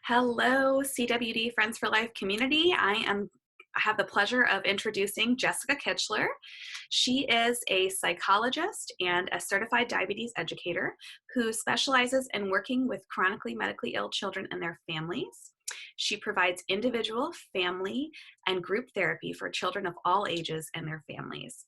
Hello, CWD Friends for Life community. I have the pleasure of introducing Jessica Kichler. She is a psychologist and a certified diabetes educator who specializes in working with chronically medically ill children and their families. She provides individual, family, and group therapy for children of all ages and their families.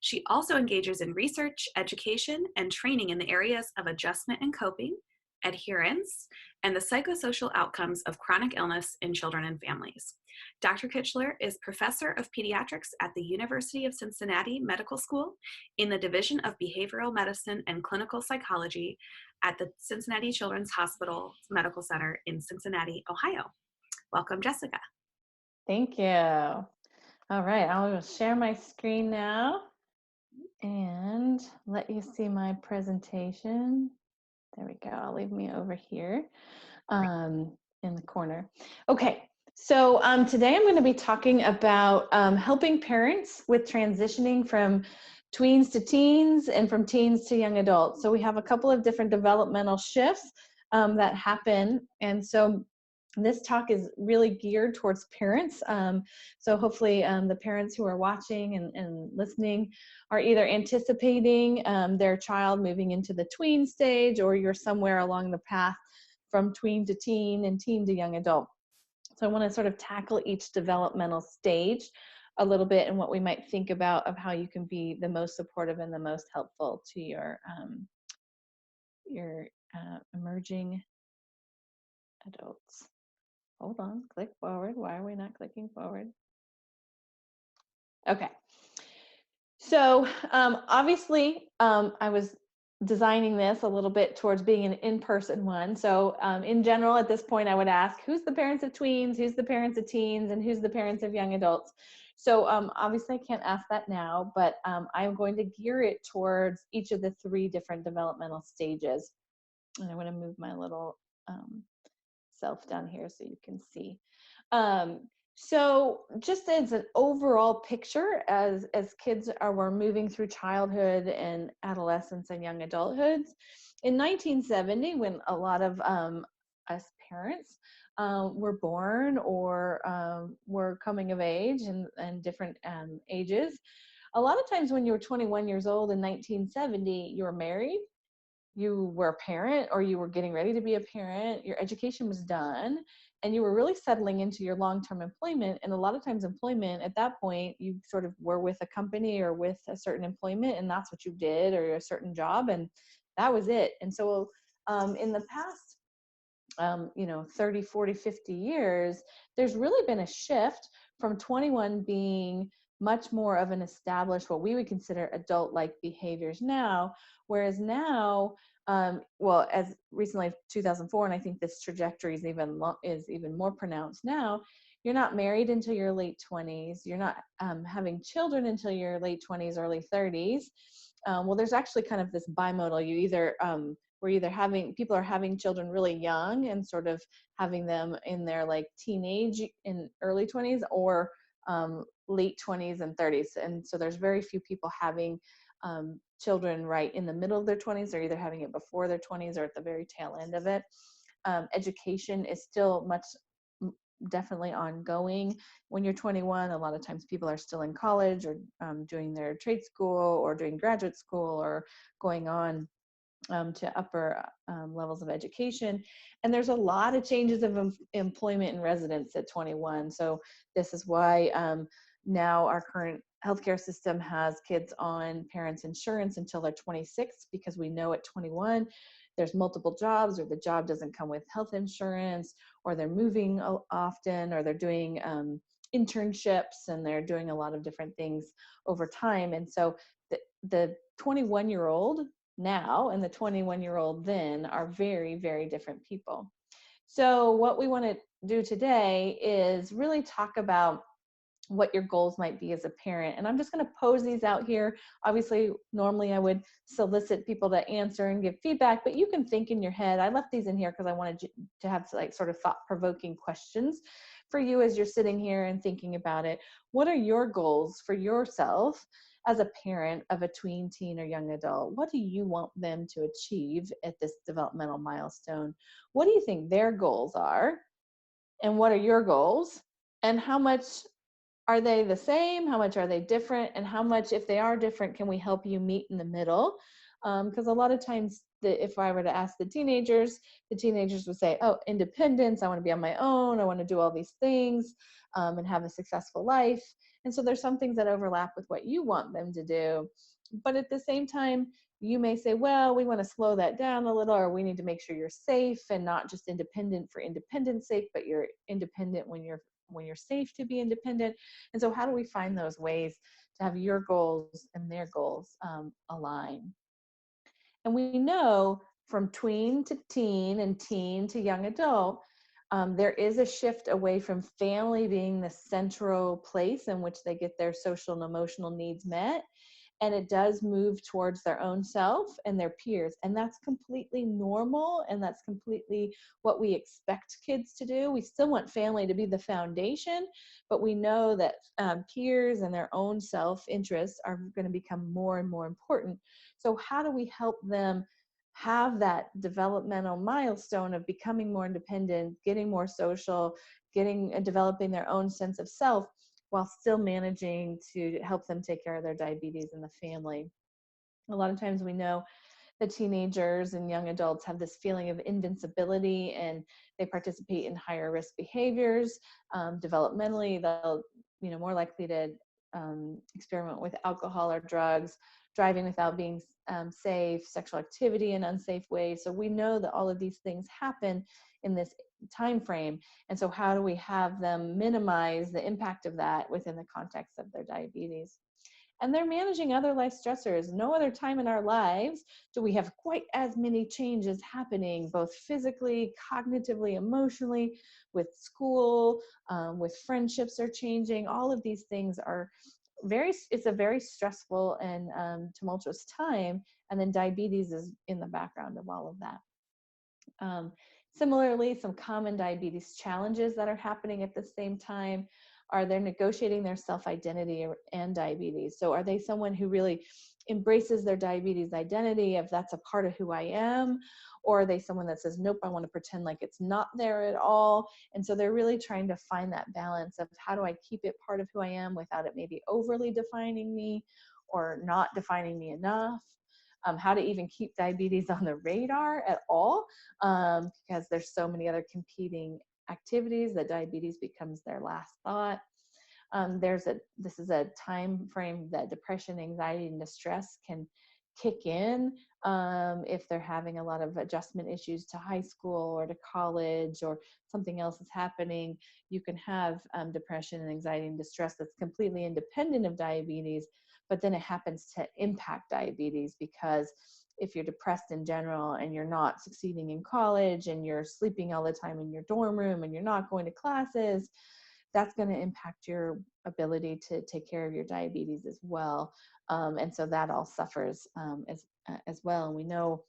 She also engages in research, education, and training in the areas of adjustment and coping, adherence, and the psychosocial outcomes of chronic illness in children and families. Dr. Kichler is professor of pediatrics at the University of Cincinnati Medical School in the Division of Behavioral Medicine and Clinical Psychology at the Cincinnati Children's Hospital Medical Center in Cincinnati, Ohio. Welcome, Jessica. Thank you. All right, I'll share my screen now and let you see my presentation. There we go. I'll leave me over here in the corner. Okay, so today I'm going to be talking about helping parents with transitioning from tweens to teens and from teens to young adults. So we have a couple of different developmental shifts that happen, and so this talk is really geared towards parents. So hopefully the parents who are watching and listening are either anticipating their child moving into the tween stage, or you're somewhere along the path from tween to teen and teen to young adult. So I want to sort of tackle each developmental stage a little bit and what we might think about of how you can be the most supportive and the most helpful to your emerging adults. Hold on, click forward. Why are we not clicking forward? Okay. So obviously I was designing this a little bit towards being an in-person one. So in general, at this point, I would ask, who's the parents of tweens, who's the parents of teens, and who's the parents of young adults? So obviously I can't ask that now, but I'm going to gear it towards each of the three different developmental stages. And I'm going to move my little self down here so you can see. So just as an overall picture, as kids were moving through childhood and adolescence and young adulthood, in 1970, when a lot of us parents were born or were coming of age and different ages, a lot of times when you were 21 years old in 1970, you were married, you were a parent, or you were getting ready to be a parent, your education was done, and you were really settling into your long-term employment. And a lot of times employment at that point, you sort of were with a company or with a certain employment, and that's what you did, or a certain job, and that was it. And so in the past 30, 40, 50 years, there's really been a shift from 21 being much more of an established, what we would consider adult-like behaviors now, whereas now, well, as recently as 2004, and I think this trajectory is even more pronounced now, you're not married until your late 20s, you're not having children until your late 20s, early 30s. Well, there's actually kind of this bimodal. You either people are having children really young and sort of having them in their like teenage in early 20s, or late 20s and 30s. And so there's very few people having children right in the middle of their 20s. They're either having it before their 20s or at the very tail end of it. Education is still definitely ongoing. When you're 21, a lot of times people are still in college or doing their trade school or doing graduate school or going on to upper levels of education. And there's a lot of changes of employment and residence at 21. So this is why now our current healthcare system has kids on parents' insurance until they're 26, because we know at 21 there's multiple jobs, or the job doesn't come with health insurance, or they're moving often, or they're doing internships, and they're doing a lot of different things over time. And so the 21-year-old now and the 21-year-old then are very, very different people. So what we want to do today is really talk about what your goals might be as a parent. And I'm just going to pose these out here. Obviously, normally I would solicit people to answer and give feedback, but you can think in your head. I left these in here because I wanted to have like sort of thought-provoking questions for you as you're sitting here and thinking about it. What are your goals for yourself as a parent of a tween, teen, or young adult? What do you want them to achieve at this developmental milestone? What do you think their goals are? and what are your goals, and how much are they the same, how much are they different, and how much, if they are different, can we help you meet in the middle? Because a lot of times, if I were to ask the teenagers would say, oh, independence, I want to be on my own, I want to do all these things, and have a successful life. And so there's some things that overlap with what you want them to do. But at the same time, you may say, well, we want to slow that down a little, or we need to make sure you're safe and not just independent for independence sake, but you're independent when you're safe to be independent. And so how do we find those ways to have your goals and their goals align? And we know from tween to teen and teen to young adult, there is a shift away from family being the central place in which they get their social and emotional needs met. And it does move towards their own self and their peers. And that's completely normal. And that's completely what we expect kids to do. We still want family to be the foundation, but we know that peers and their own self-interests are going to become more and more important. So how do we help them have that developmental milestone of becoming more independent, getting more social, developing their own sense of self, while still managing to help them take care of their diabetes in the family? A lot of times we know that teenagers and young adults have this feeling of invincibility, and they participate in higher risk behaviors. Developmentally, they'll, more likely to experiment with alcohol or drugs, driving without being safe, sexual activity in unsafe ways. So we know that all of these things happen in this time frame. And so how do we have them minimize the impact of that within the context of their diabetes? And they're managing other life stressors. No other time in our lives do we have quite as many changes happening, both physically, cognitively, emotionally, with school, with friendships are changing. All of these things are it's a very stressful and tumultuous time. And then diabetes is in the background of all of that. Similarly, some common diabetes challenges that are happening at the same time are they're negotiating their self-identity and diabetes. So are they someone who really embraces their diabetes identity, if that's a part of who I am, or are they someone that says, nope, I want to pretend like it's not there at all? And so they're really trying to find that balance of how do I keep it part of who I am without it maybe overly defining me or not defining me enough. How to even keep diabetes on the radar at all, because there's so many other competing activities that diabetes becomes their last thought. This is a time frame that depression, anxiety, and distress can kick in if they're having a lot of adjustment issues to high school or to college, or something else is happening. You can have depression and anxiety and distress that's completely independent of diabetes, but then it happens to impact diabetes, because if you're depressed in general and you're not succeeding in college and you're sleeping all the time in your dorm room and you're not going to classes, that's going to impact your ability to take care of your diabetes as well. And so that all suffers as well. And we know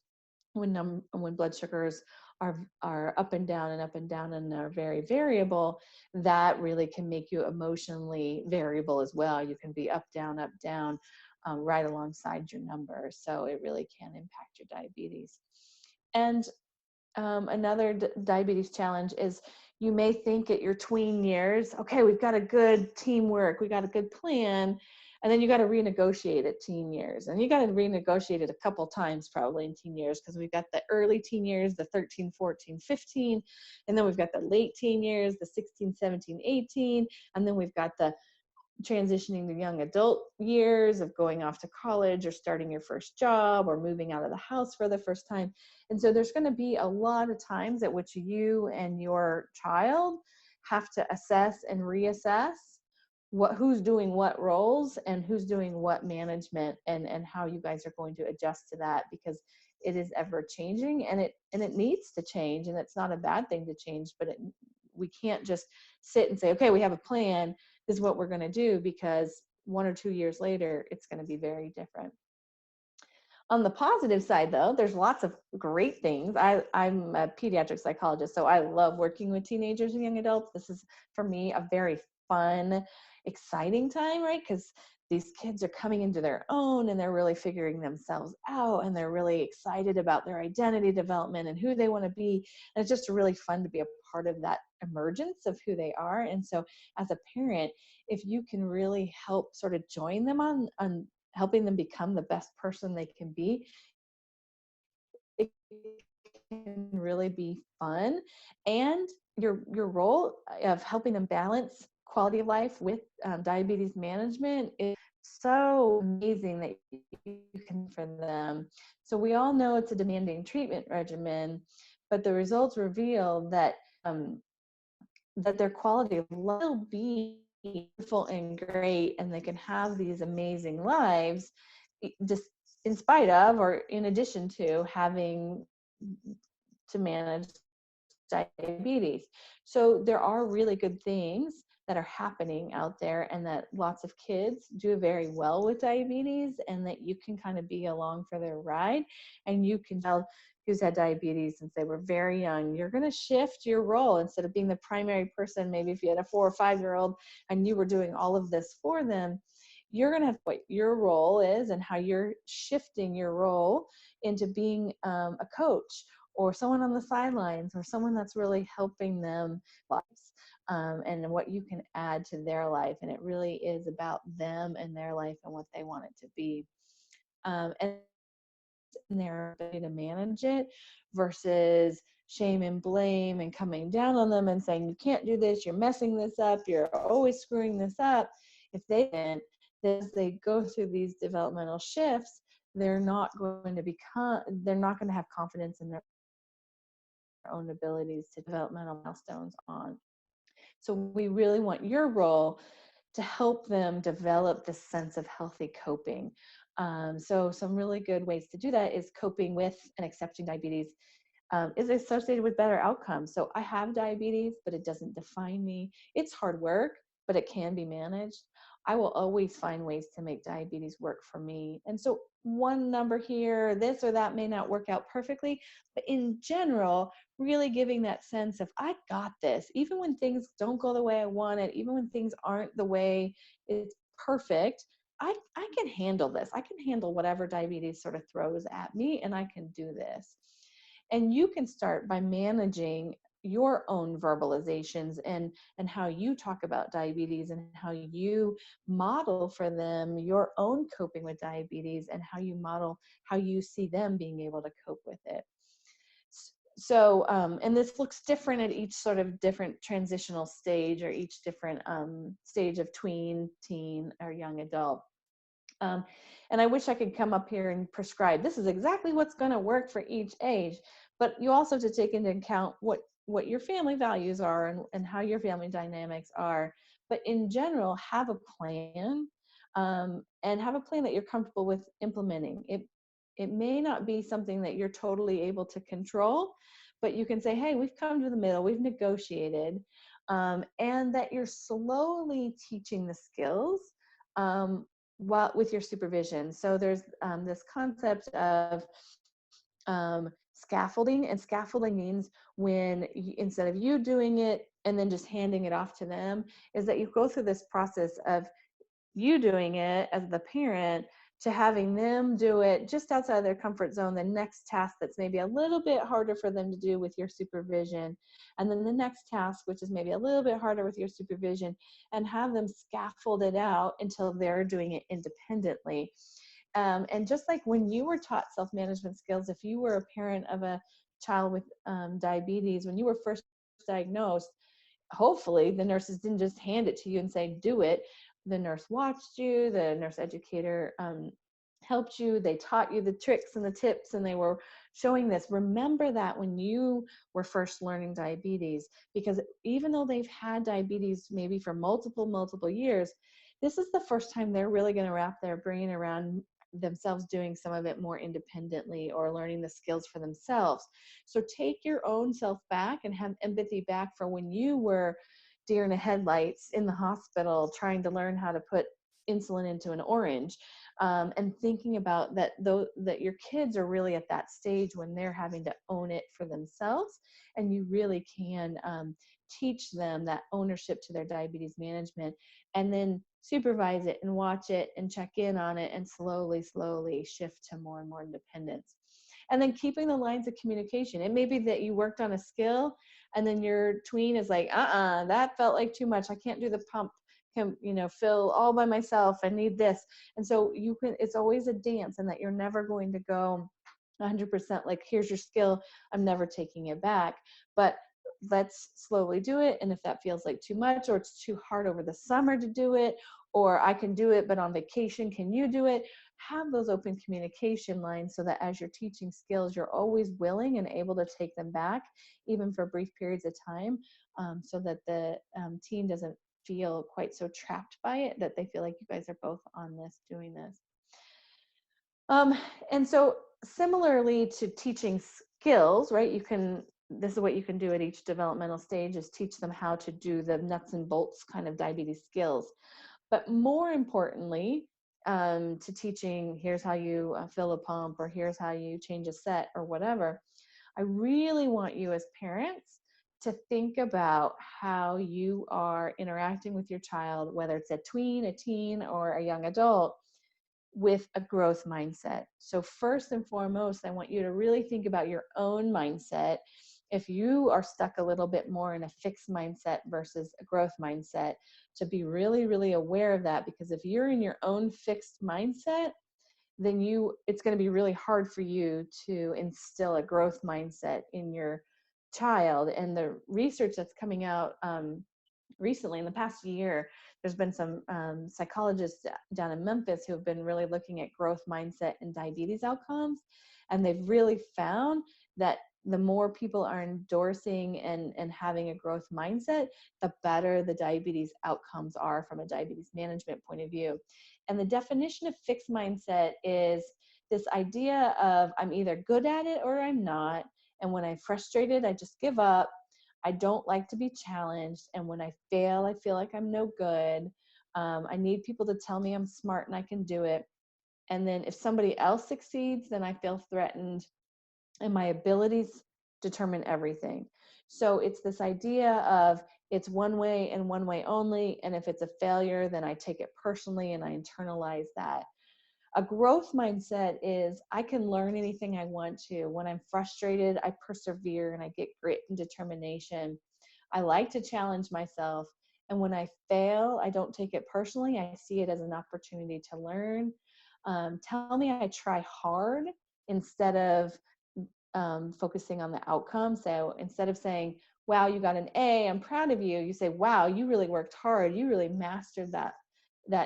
when blood sugars are up and down and up and down and are very variable, that really can make you emotionally variable as well. You can be up, down, right alongside your numbers. So it really can impact your diabetes. And another diabetes challenge is you may think at your tween years, okay, we've got a good teamwork, we got a good plan, and then you got to renegotiate at teen years. And you got to renegotiate it a couple times probably in teen years, because we've got the early teen years, the 13, 14, 15, and then we've got the late teen years, the 16, 17, 18, and then we've got the transitioning to young adult years of going off to college or starting your first job or moving out of the house for the first time. And so there's going to be a lot of times at which you and your child have to assess and reassess who's doing what roles and who's doing what management, and how you guys are going to adjust to that, because it is ever changing, and it needs to change, and it's not a bad thing to change, but we can't just sit and say, okay, we have a plan, this is what we're going to do, because 1 or 2 years later, it's going to be very different. On the positive side, though, there's lots of great things. I'm a pediatric psychologist, so I love working with teenagers and young adults. This is, for me, a very fun, exciting time, right? Because these kids are coming into their own and they're really figuring themselves out, and they're really excited about their identity development and who they want to be. And it's just really fun to be a part of that emergence of who they are. And so as a parent, if you can really help sort of join them on helping them become the best person they can be, it can really be fun. And your role of helping them balance quality of life with diabetes management is so amazing that you can for them. So we all know it's a demanding treatment regimen, but the results reveal that that their quality of life will be beautiful and great, and they can have these amazing lives just in spite of, or in addition to, having to manage diabetes. So there are really good things that are happening out there, and that lots of kids do very well with diabetes, and that you can kind of be along for their ride. And you can tell who's had diabetes since they were very young. You're going to shift your role. Instead of being the primary person, maybe if you had a 4 or 5-year-old and you were doing all of this for them, you're going to have what your role is, and how you're shifting your role into being a coach, or someone on the sidelines, or someone that's really helping them lives, and what you can add to their life. And it really is about them and their life and what they want it to be, and their ability to manage it, versus shame and blame and coming down on them and saying, you can't do this, you're messing this up, you're always screwing this up. If they didn't, as they go through these developmental shifts, they're not going to have confidence in their own abilities to developmental milestones on. So we really want your role to help them develop this sense of healthy coping. So some really good ways to do that is coping with and accepting diabetes is associated with better outcomes. So I have diabetes, but it doesn't define me. It's hard work, but it can be managed. I will always find ways to make diabetes work for me. And so one number here, this or that, may not work out perfectly, but in general, really giving that sense of, I got this. Even when things don't go the way I want it, even when things aren't the way it's perfect, I can handle this. I can handle whatever diabetes sort of throws at me, and I can do this. And you can start by managing your own verbalizations and how you talk about diabetes, and how you model for them your own coping with diabetes, and how you model how you see them being able to cope with it. So, and this looks different at each sort of different transitional stage, or each different stage of tween, teen, or young adult. And I wish I could come up here and prescribe, this is exactly what's going to work for each age. But you also have to take into account what your family values are, and how your family dynamics are. But in general, have a plan, and have a plan that you're comfortable with implementing. It may not be something that you're totally able to control, but you can say, hey, we've come to the middle, we've negotiated, and that you're slowly teaching the skills with your supervision. So there's this concept of scaffolding, and scaffolding means when instead of you doing it and then just handing it off to them, is that you go through this process of you doing it as the parent, to having them do it just outside of their comfort zone, the next task that's maybe a little bit harder for them to do with your supervision, and then the next task which is maybe a little bit harder with your supervision, and have them scaffold it out until they're doing it independently. And just like when you were taught self-management skills, if you were a parent of a child with diabetes, when you were first diagnosed, hopefully the nurses didn't just hand it to you and say, do it. The nurse watched you, the nurse educator helped you, they taught you the tricks and the tips, and they were showing this. Remember that when you were first learning diabetes, because even though they've had diabetes maybe for multiple years, this is the first time they're really going to wrap their brain around themselves doing some of it more independently, or learning the skills for themselves. So take your own self back, and have empathy back for when you were deer in the headlights in the hospital trying to learn how to put insulin into an orange, and thinking about that, though, that your kids are really at that stage when they're having to own it for themselves, and you really can teach them that ownership to their diabetes management. And then supervise it and watch it and check in on it and slowly shift to more and more independence. And then keeping the lines of communication. It may be that you worked on a skill and then your tween is like, that felt like too much. I can't do the pump, can, fill all by myself. I need this. And so it's always a dance, and that you're never going to go 100% like, here's your skill, I'm never taking it back. But let's slowly do it. And if that feels like too much, or it's too hard over the summer to do it, or I can do it, but on vacation, can you do it? Have those open communication lines so that as you're teaching skills, you're always willing and able to take them back, even for brief periods of time, so that the teen doesn't feel quite so trapped by it, that they feel like you guys are both on this, doing this. And so similarly to teaching skills, right? This is what you can do at each developmental stage, is teach them how to do the nuts and bolts kind of diabetes skills. But more importantly, to teaching, here's how you fill a pump, or here's how you change a set, or whatever, I really want you as parents to think about how you are interacting with your child, whether it's a tween, a teen, or a young adult, with a growth mindset. So first and foremost, I want you to really think about your own mindset. If you are stuck a little bit more in a fixed mindset versus a growth mindset, to be really aware of that, because if you're in your own fixed mindset, then it's going to be really hard for you to instill a growth mindset in your child. And the research that's coming out recently, in the past year, there's been some psychologists down in Memphis who have been really looking at growth mindset and diabetes outcomes. And they've really found that the more people are endorsing and having a growth mindset, the better the diabetes outcomes are from a diabetes management point of view. And the definition of fixed mindset is this idea of, I'm either good at it or I'm not. And when I'm frustrated, I just give up. I don't like to be challenged. And when I fail, I feel like I'm no good. I need people to tell me I'm smart and I can do it. And then if somebody else succeeds, then I feel threatened. And my abilities determine everything. So it's this idea of, it's one way and one way only. And if it's a failure, then I take it personally and I internalize that. A growth mindset is, I can learn anything I want to. When I'm frustrated, I persevere and I get grit and determination. I like to challenge myself. And when I fail, I don't take it personally. I see it as an opportunity to learn. Tell me I try hard instead of focusing on the outcome. So instead of saying, wow, you got an A, I'm proud of you, you say, wow, you really worked hard. You really mastered that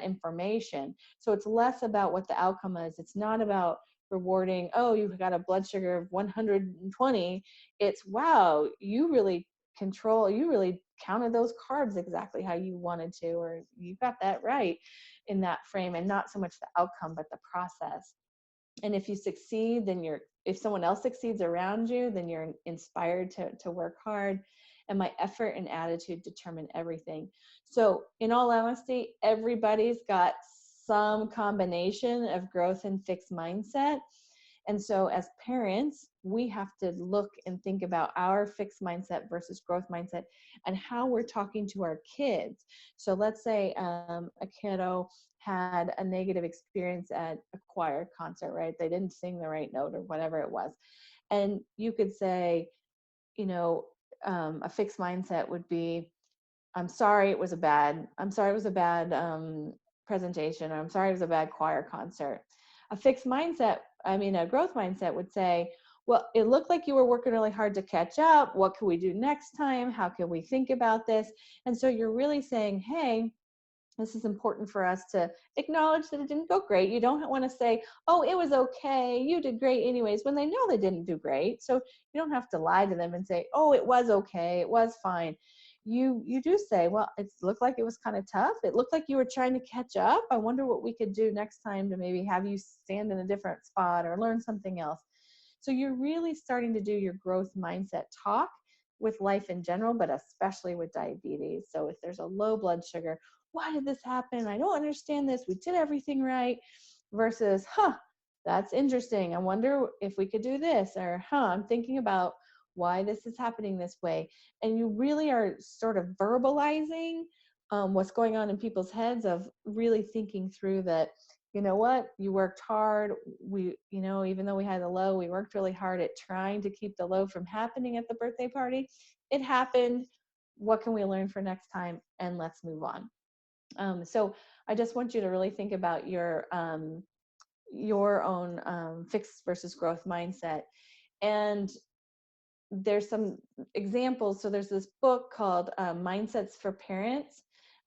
information. So it's less about what the outcome is. It's not about rewarding, oh, you got a blood sugar of 120. It's, wow, you really counted those carbs exactly how you wanted to, or you got that right in that frame, and not so much the outcome, but the process. And if you succeed, then if someone else succeeds around you, then you're inspired to work hard. And my effort and attitude determine everything. So in all honesty, everybody's got some combination of growth and fixed mindset. And so as parents, we have to look and think about our fixed mindset versus growth mindset and how we're talking to our kids. So let's say a kiddo had a negative experience at a choir concert, right? They didn't sing the right note or whatever it was. And you could say, a fixed mindset would be, I'm sorry it was a bad presentation, or I'm sorry it was a bad choir concert. A growth mindset would say, well, it looked like you were working really hard to catch up. What can we do next time? How can we think about this? And so you're really saying, hey, this is important for us to acknowledge that it didn't go great. You don't want to say, oh, it was okay, you did great anyways, when they know they didn't do great. So you don't have to lie to them and say, oh, it was okay, it was fine. You do say, well, it looked like it was kind of tough. It looked like you were trying to catch up. I wonder what we could do next time to maybe have you stand in a different spot or learn something else. So you're really starting to do your growth mindset talk with life in general, but especially with diabetes. So if there's a low blood sugar, why did this happen? I don't understand this. We did everything right. Versus, that's interesting. I wonder if we could do this. Or, I'm thinking about why this is happening this way. And you really are sort of verbalizing what's going on in people's heads of really thinking through that, you know what, you worked hard. We, you know, even though we had a low, we worked really hard at trying to keep the low from happening at the birthday party. It happened. What can we learn for next time? And let's move on. So I just want you to really think about your own fixed versus growth mindset. And there's some examples. So there's this book called Mindsets for Parents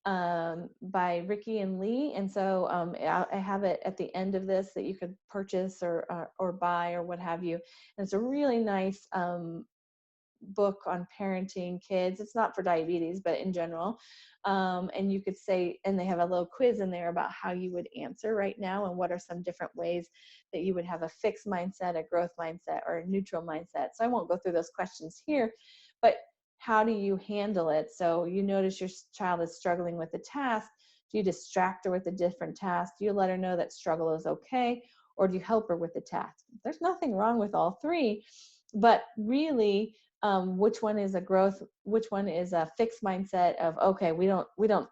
by Ricky and Lee. And so I have it at the end of this that you could purchase or buy or what have you. And it's a really nice book on parenting kids. It's not for diabetes, but in general. And you could say, and they have a little quiz in there about how you would answer right now and what are some different ways that you would have a fixed mindset, a growth mindset, or a neutral mindset. So I won't go through those questions here, but how do you handle it? So you notice your child is struggling with a task. Do you distract her with a different task? Do you let her know that struggle is okay? Or do you help her with the task? There's nothing wrong with all three, but really, which one is a growth, which one is a fixed mindset of, okay, we don't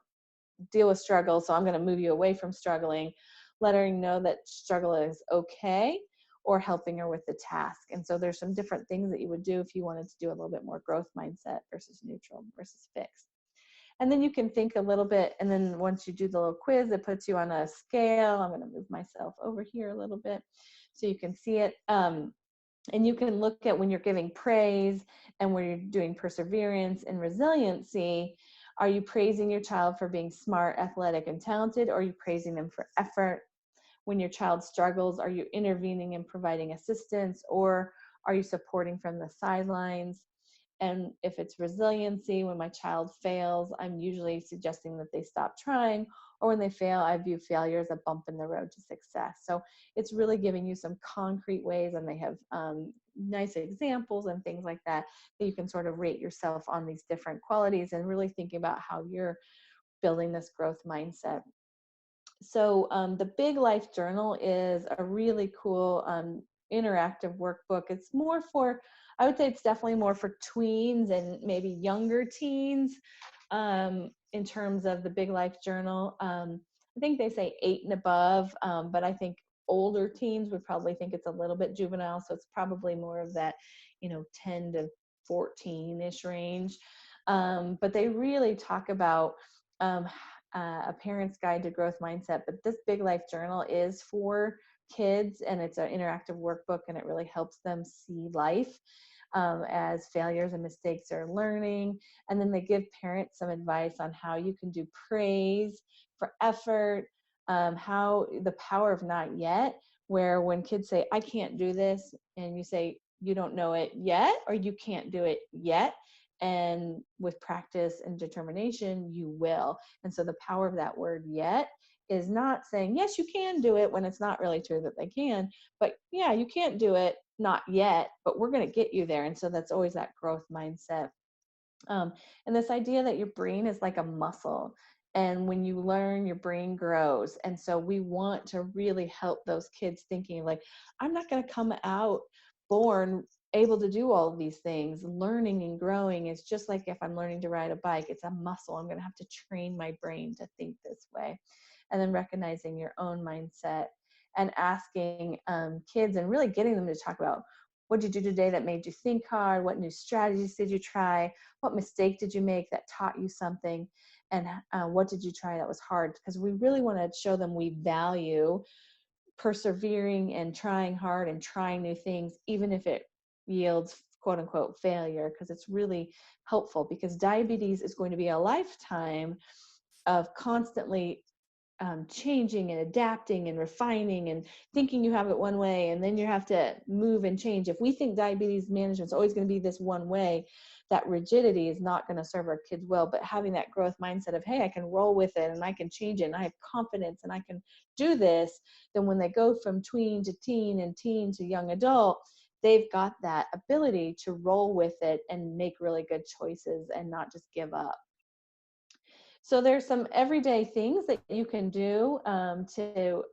deal with struggle, so I'm going to move you away from struggling, letting her know that struggle is okay, or helping her with the task. And so there's some different things that you would do if you wanted to do a little bit more growth mindset versus neutral versus fixed. And then you can think a little bit, and then once you do the little quiz, it puts you on a scale. I'm going to move myself over here a little bit so you can see it. And you can look at when you're giving praise and when you're doing perseverance and resiliency. Are you praising your child for being smart, athletic, and talented? Or are you praising them for effort? When your child struggles, are you intervening and providing assistance? Or are you supporting from the sidelines? And if it's resiliency, when my child fails, I'm usually suggesting that they stop trying, or when they fail, I view failure as a bump in the road to success. So it's really giving you some concrete ways, and they have nice examples and things like that, that you can sort of rate yourself on these different qualities and really thinking about how you're building this growth mindset. So the Big Life Journal is a really cool interactive workbook. It's more for, I would say it's definitely more for tweens and maybe younger teens in terms of the Big Life Journal. I think they say 8 and above, but I think older teens would probably think it's a little bit juvenile. So it's probably more of that, 10 to 14-ish range. But they really talk about a parent's guide to growth mindset. But this Big Life Journal is for kids, and it's an interactive workbook, and it really helps them see life as failures and mistakes are learning. And then they give parents some advice on how you can do praise for effort, how the power of not yet, where when kids say, I can't do this, and you say, you don't know it yet, or you can't do it yet. And with practice and determination, you will. And so the power of that word yet is not saying, yes, you can do it, when it's not really true that they can, but yeah, you can't do it, not yet, but we're going to get you there. And so that's always that growth mindset. And this idea that your brain is like a muscle. And when you learn, your brain grows. And so we want to really help those kids thinking like, I'm not going to come out born able to do all of these things. Learning and growing is just like if I'm learning to ride a bike, it's a muscle. I'm going to have to train my brain to think this way. And then recognizing your own mindset and asking kids and really getting them to talk about, what did you do today that made you think hard? What new strategies did you try? What mistake did you make that taught you something? And what did you try that was hard? Because we really want to show them we value persevering and trying hard and trying new things, even if it yields quote unquote failure, because it's really helpful, because diabetes is going to be a lifetime of constantly changing and adapting and refining and thinking you have it one way, and then you have to move and change. If we think diabetes management is always going to be this one way, that rigidity is not going to serve our kids well. But having that growth mindset of, hey, I can roll with it and I can change it and I have confidence and I can do this, then when they go from tween to teen and teen to young adult, they've got that ability to roll with it and make really good choices and not just give up. So there's some everyday things that you can do to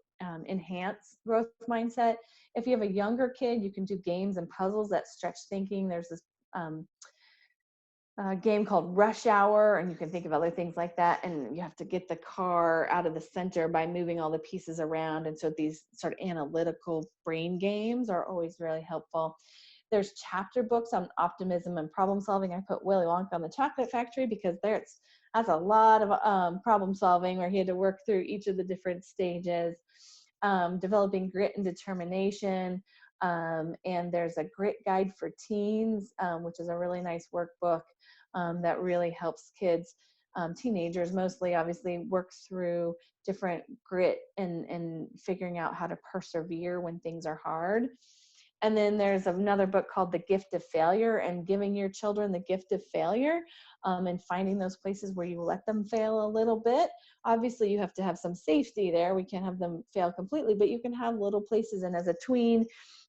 enhance growth mindset. If you have a younger kid, you can do games and puzzles that stretch thinking. There's this game called Rush Hour, and you can think of other things like that. And you have to get the car out of the center by moving all the pieces around. And so these sort of analytical brain games are always really helpful. There's chapter books on optimism and problem solving. I put Willy Wonka on the Chocolate Factory because that's a lot of problem solving where he had to work through each of the different stages. Developing grit and determination. And there's a grit guide for teens, which is a really nice workbook that really helps kids, teenagers mostly, obviously, work through different grit and figuring out how to persevere when things are hard. And then there's another book called The Gift of Failure, and giving your children the gift of failure, and finding those places where you let them fail a little bit. Obviously, you have to have some safety there. We can't have them fail completely, but you can have little places. And as a tween,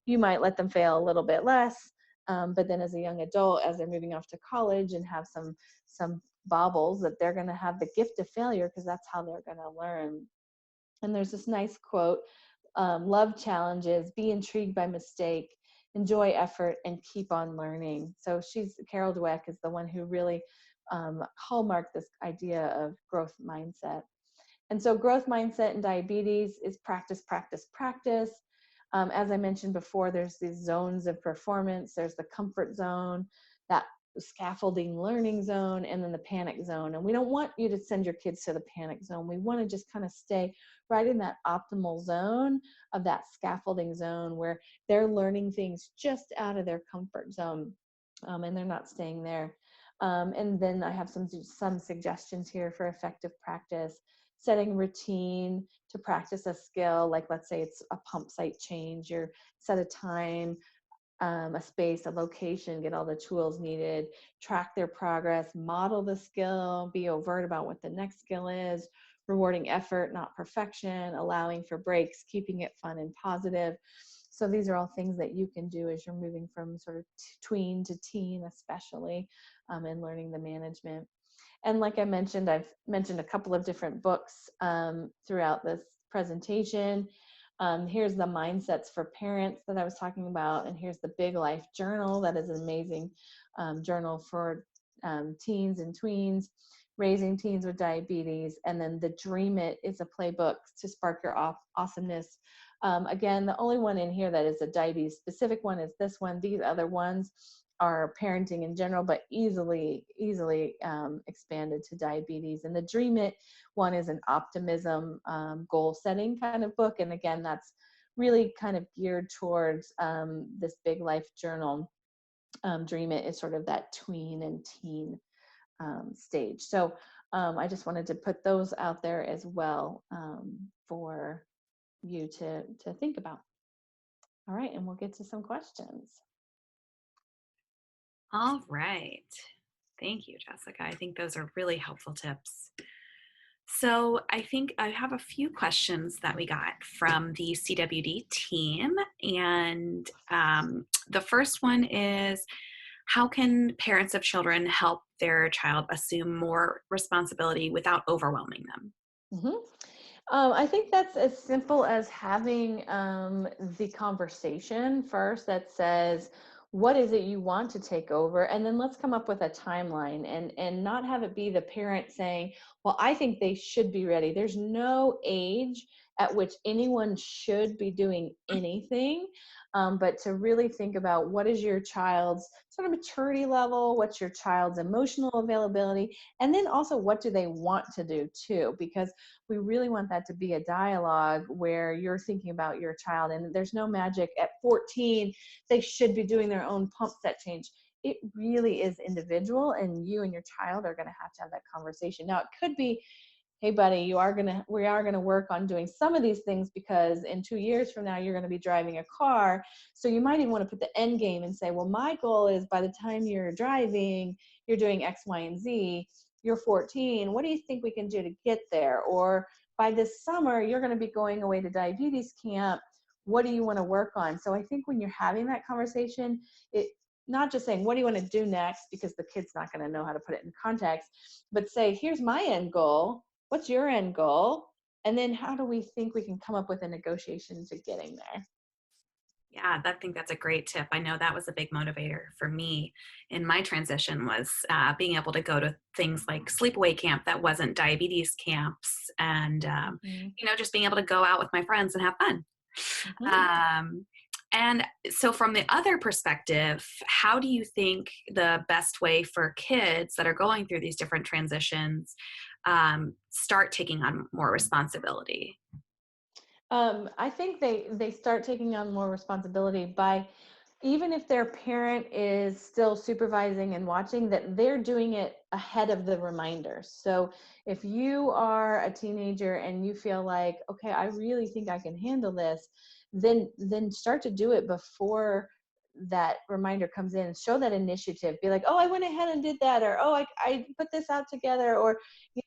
you might let them fail a little bit less. But then as a young adult, as they're moving off to college and have some bobbles, that they're going to have the gift of failure because that's how they're going to learn. And there's this nice quote, love challenges, be intrigued by mistake, enjoy effort, and keep on learning. So Carol Dweck is the one who really hallmarked this idea of growth mindset. And so growth mindset and diabetes is practice, practice, practice. As I mentioned before, there's these zones of performance. There's the comfort zone, that scaffolding learning zone, and then the panic zone. And we don't want you to send your kids to the panic zone. We want to just kind of stay right in that optimal zone of that scaffolding zone where they're learning things just out of their comfort zone, and they're not staying there. And then I have some suggestions here for effective practice. Setting routine to practice a skill, like let's say it's a pump site change, or set a time, a space, a location, get all the tools needed, track their progress, model the skill, be overt about what the next skill is, rewarding effort, not perfection, allowing for breaks, keeping it fun and positive. So these are all things that you can do as you're moving from sort of tween to teen, especially, and learning the management. And like I mentioned, I've mentioned a couple of different books throughout this presentation. Here's the Mindsets for Parents that I was talking about, and here's the Big Life Journal. That is an amazing journal for teens and tweens, raising teens with diabetes. And then the Dream It is a playbook to spark your awesomeness. Again, the only one in here that is a diabetes specific one is this one. These other ones are parenting in general, but easily expanded to diabetes. And the Dream It one is an optimism, goal setting kind of book. And again, that's really kind of geared towards this Big Life Journal. Dream It is sort of that tween and teen stage. So I just wanted to put those out there as well for you to think about. All right, and we'll get to some questions. All right. Thank you, Jessica. I think those are really helpful tips. So I think I have a few questions that we got from the CWD team. And the first one is, how can parents of children help their child assume more responsibility without overwhelming them? Mm-hmm. I think that's as simple as having the conversation first that says, what is it you want to take over? And then let's come up with a timeline, and not have it be the parent saying, well, I think they should be ready. There's no age at which anyone should be doing anything, but to really think about what is your child's sort of maturity level, what's your child's emotional availability, and then also what do they want to do too, because we really want that to be a dialogue where you're thinking about your child. And there's no magic at 14, they should be doing their own pump set change. It really is individual, and you and your child are going to have that conversation. Now, it could be, hey buddy, we are going to work on doing some of these things because in 2 years from now, you're going to be driving a car. So you might even want to put the end game and say, well, my goal is by the time you're driving, you're doing X, Y, and Z. You're 14. What do you think we can do to get there? Or by this summer, you're going to be going away to diabetes camp. What do you want to work on? So I think when you're having that conversation, it not just saying, what do you want to do next? Because the kid's not going to know how to put it in context, but say, here's my end goal. What's your end goal? And then how do we think we can come up with a negotiation to getting there? Yeah, I think that's a great tip. I know that was a big motivator for me in my transition was being able to go to things like sleepaway camp that wasn't diabetes camps, and Mhm. just being able to go out with my friends and have fun. Mhm. Um, and so, from the other perspective, how do you think the best way for kids that are going through these different transitions start taking on more responsibility? I think they start taking on more responsibility by, even if their parent is still supervising and watching, that they're doing it ahead of the reminders. So if you are a teenager and you feel like, okay, I really think I can handle this, then start to do it before that reminder comes in. Show that initiative. Be like, oh, I went ahead and did that, or oh, I put this out together, or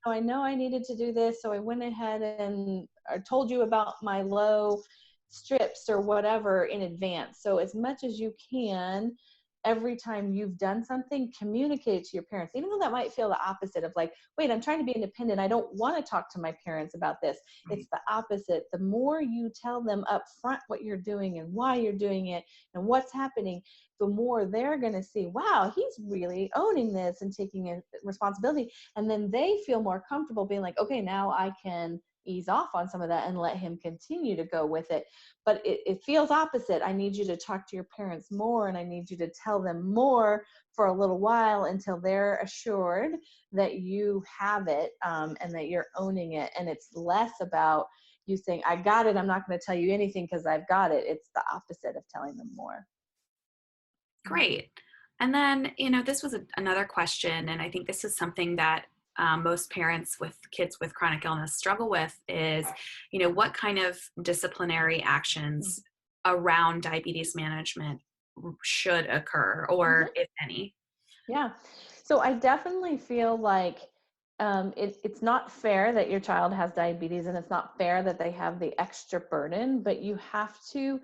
I know I needed to do this, so I went ahead and I told you about my low strips or whatever in advance. So as much as you can, every time you've done something, communicate to your parents, even though that might feel the opposite of like, wait, I'm trying to be independent, I don't want to talk to my parents about this. It's the opposite. The more you tell them up front what you're doing and why you're doing it and what's happening, the more they're going to see, wow, he's really owning this and taking a responsibility. And then they feel more comfortable being like, okay, now I can ease off on some of that and let him continue to go with it. But it feels opposite. I need you to talk to your parents more, and I need you to tell them more for a little while until they're assured that you have it, and that you're owning it. And it's less about you saying, I got it, I'm not going to tell you anything because I've got it. It's the opposite of telling them more. Great. And then, this was another question, and I think this is something that most parents with kids with chronic illness struggle with is, what kind of disciplinary actions around diabetes management should occur, or Mhm. if any. Yeah. So I definitely feel like it's not fair that your child has diabetes, and it's not fair that they have the extra burden, but you have to,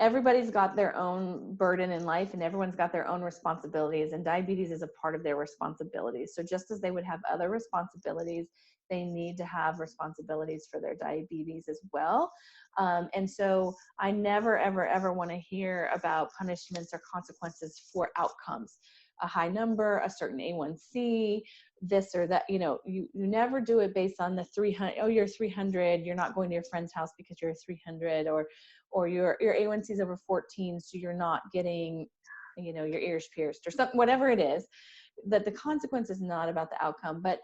everybody's got their own burden in life and everyone's got their own responsibilities, and diabetes is a part of their responsibilities. So just as they would have other responsibilities, they need to have responsibilities for their diabetes as well. And so I never, ever, ever want to hear about punishments or consequences for outcomes, a high number, a certain A1C, this or that. You never do it based on the 300. Oh, you're 300. You're not going to your friend's house because you're 300, or your A1C is over 14, so you're not getting, your ears pierced or something, whatever it is. That the consequence is not about the outcome, but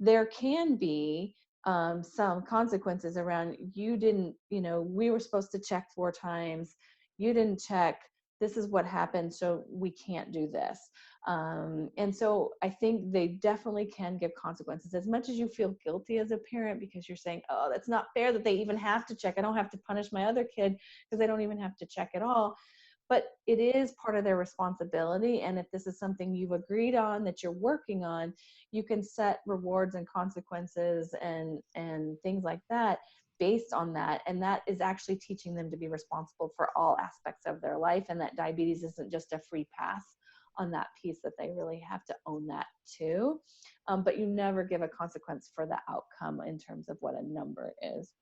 there can be some consequences around, you didn't, we were supposed to check 4 times, you didn't check, this is what happened, so we can't do this. And so I think they definitely can give consequences, as much as you feel guilty as a parent because you're saying, oh, that's not fair that they even have to check, I don't have to punish my other kid because they don't even have to check at all. But it is part of their responsibility, and if this is something you've agreed on that you're working on, you can set rewards and consequences and things like that based on that. And that is actually teaching them to be responsible for all aspects of their life, and that diabetes isn't just a free pass on that piece, that they really have to own that too. But you never give a consequence for the outcome in terms of what a number is.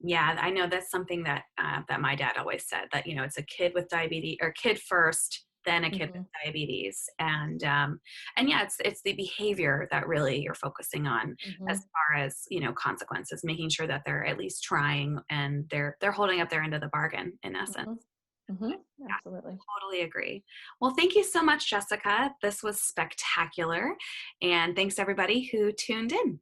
Yeah, I know that's something that that my dad always said, that it's a kid with diabetes, or kid first, then a kid with Hmm. diabetes, and yeah, it's the behavior that really you're focusing on as Hmm. far as consequences, making sure that they're at least trying and they're holding up their end of the bargain in essence. Hmm. Hmm. Absolutely. Totally agree. Well, thank you so much, Jessica. This was spectacular, and thanks everybody who tuned in.